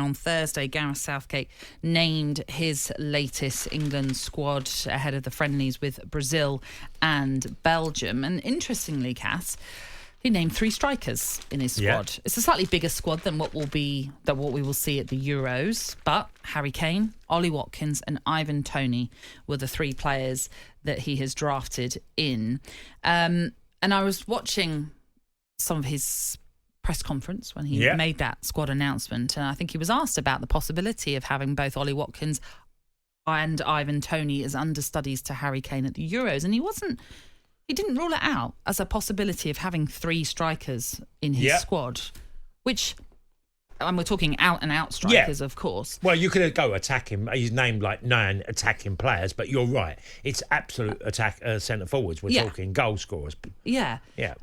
on Thursday, Gareth Southgate named his latest England squad ahead of the friendlies with Brazil and Belgium. And interestingly, Cass, he named 3 strikers in his squad. Yeah. It's a slightly bigger squad than what we will see at the Euros. But Harry Kane, Ollie Watkins and Ivan Toney were the 3 players that he has drafted in. And I was watching some of his press conference when he made that squad announcement. And I think he was asked about the possibility of having both Ollie Watkins and Ivan Toney as understudies to Harry Kane at the Euros. And he didn't rule it out as a possibility of having 3 strikers in his squad, which, and we're talking out-and-out strikers, of course. Well, you could go attacking. He's named like 9 attacking players, but you're right. It's absolute attack centre-forwards. We're talking goal scorers. Yeah. Yeah.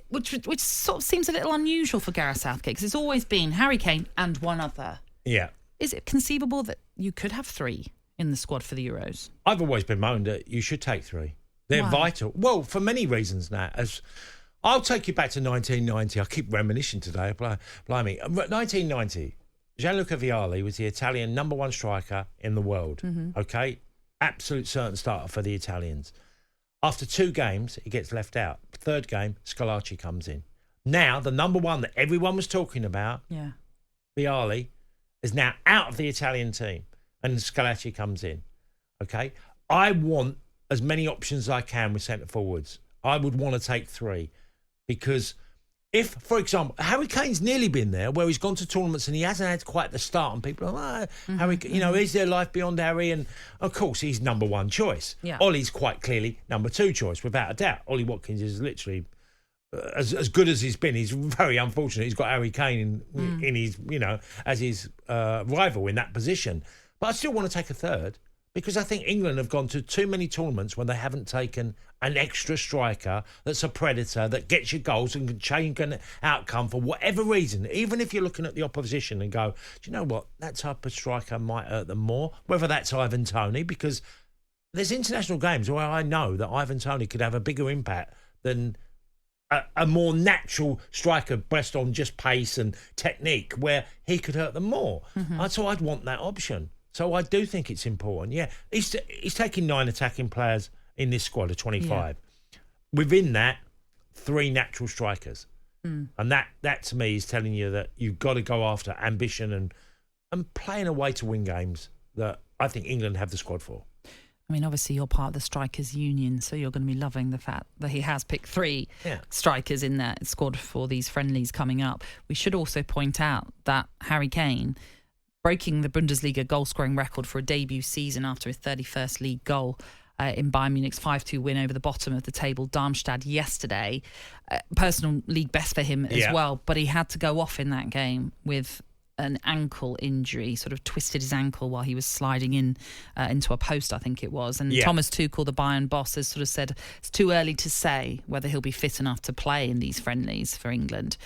Which sort of seems a little unusual for Gareth Southgate, because it's always been Harry Kane and one other. Yeah. Is it conceivable that you could have 3 in the squad for the Euros? I've always been moaned that you should take 3. They're vital. Well, for many reasons now. As I'll take you back to 1990. I keep reminiscing today. Blimey. 1990, Gianluca Vialli was the Italian number 1 striker in the world. Mm-hmm. Okay? Absolute certain starter for the Italians. After 2 games, he gets left out. 3rd game, Schillaci comes in. Now, the number 1 that everyone was talking about, Vialli, is now out of the Italian team. And Schillaci comes in. Okay? I want as many options as I can with centre forwards. I would want to take 3 because if, for example, Harry Kane's nearly been there where he's gone to tournaments and he hasn't had quite the start and people are Harry, is there life beyond Harry? And of course he's number 1 choice. Yeah. Ollie's quite clearly number 2 choice without a doubt. Ollie Watkins is literally as good as he's been. He's very unfortunate. He's got Harry Kane in his, as his rival in that position. But I still want to take a 3rd. Because I think England have gone to too many tournaments when they haven't taken an extra striker that's a predator, that gets you goals and can change an outcome for whatever reason. Even if you're looking at the opposition and go, do you know what? That type of striker might hurt them more. Whether that's Ivan Toney, because there's international games where I know that Ivan Toney could have a bigger impact than a more natural striker based on just pace and technique, where he could hurt them more. Mm-hmm. So I'd want that option. So I do think it's important. Yeah, he's taking 9 attacking players in this squad of 25. Yeah. Within that, 3 natural strikers. And that to me is telling you that you've got to go after ambition and playing a way to win games that I think England have the squad for. I mean, obviously you're part of the Strikers Union, so you're going to be loving the fact that he has picked 3 strikers in that squad for these friendlies coming up. We should also point out that Harry Kane, breaking the Bundesliga goal-scoring record for a debut season after his 31st league goal in Bayern Munich's 5-2 win over the bottom of the table, Darmstadt, yesterday. Personal league best for him as well, but he had to go off in that game with an ankle injury, sort of twisted his ankle while he was sliding into a post, I think it was. And Thomas Tuchel, the Bayern boss, has sort of said it's too early to say whether he'll be fit enough to play in these friendlies for England.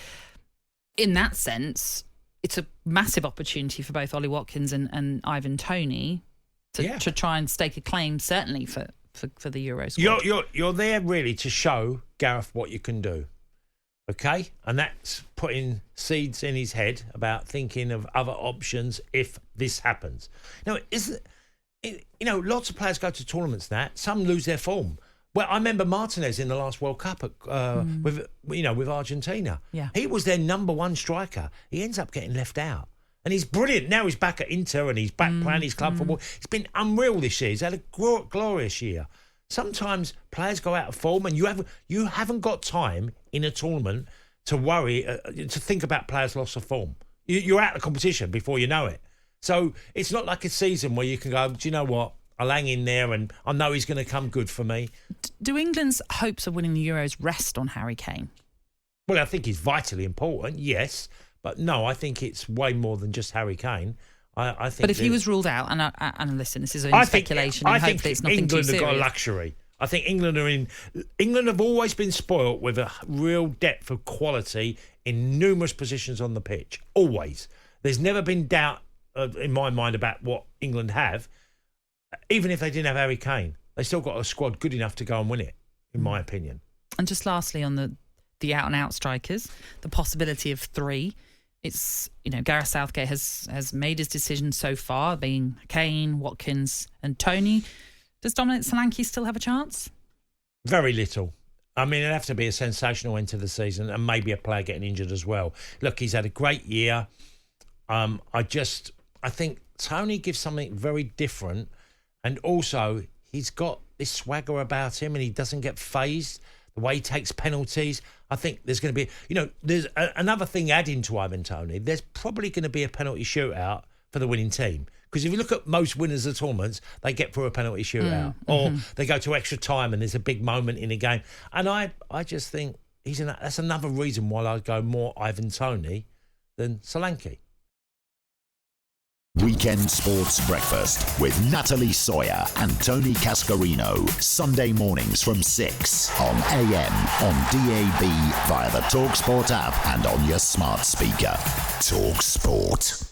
In that sense, it's a massive opportunity for both Ollie Watkins and Ivan Toney to try and stake a claim, certainly for the Euro squad. You're there really to show Gareth what you can do, okay? And that's putting seeds in his head about thinking of other options if this happens. Now, lots of players go to tournaments now. Some lose their form. Well, I remember Martinez in the last World Cup with Argentina. Yeah. He was their number 1 striker. He ends up getting left out. And he's brilliant. Now he's back at Inter and he's back playing his club football. It's been unreal this year. He's had a glorious year. Sometimes players go out of form and you haven't got time in a tournament to worry, to think about players' loss of form. You're out of the competition before you know it. So it's not like a season where you can go, do you know what? I'll hang in there and I know he's going to come good for me. Do England's hopes of winning the Euros rest on Harry Kane? Well, I think he's vitally important, yes. But no, I think it's way more than just Harry Kane. I think. But if he was ruled out, and listen, this is only speculation, and hopefully it's nothing too serious. England have got a luxury. I think England have always been spoilt with a real depth of quality in numerous positions on the pitch. Always. There's never been doubt in my mind about what England have. Even if they didn't have Harry Kane, they still got a squad good enough to go and win it, in my opinion. And just lastly on the out-and-out strikers, the possibility of 3 it's, Gareth Southgate has made his decision so far, being Kane, Watkins and Tony. Does Dominic Solanke still have a chance? Very little. I mean, it'd have to be a sensational end to the season and maybe a player getting injured as well. Look, he's had a great year. I think Tony gives something very different, and also he's got this swagger about him and he doesn't get fazed. The way he takes penalties, I think there's going to be, there's another thing adding to Ivan Toney. There's probably going to be a penalty shootout for the winning team. Because if you look at most winners of tournaments, they get through a penalty shootout. Or they go to extra time and there's a big moment in a game. And I just think that's another reason why I go more Ivan Toney than Solanke. Weekend Sports Breakfast with Natalie Sawyer and Tony Cascarino. Sunday mornings from 6 on AM, on DAB, via the talkSPORT app and on your smart speaker. talkSPORT.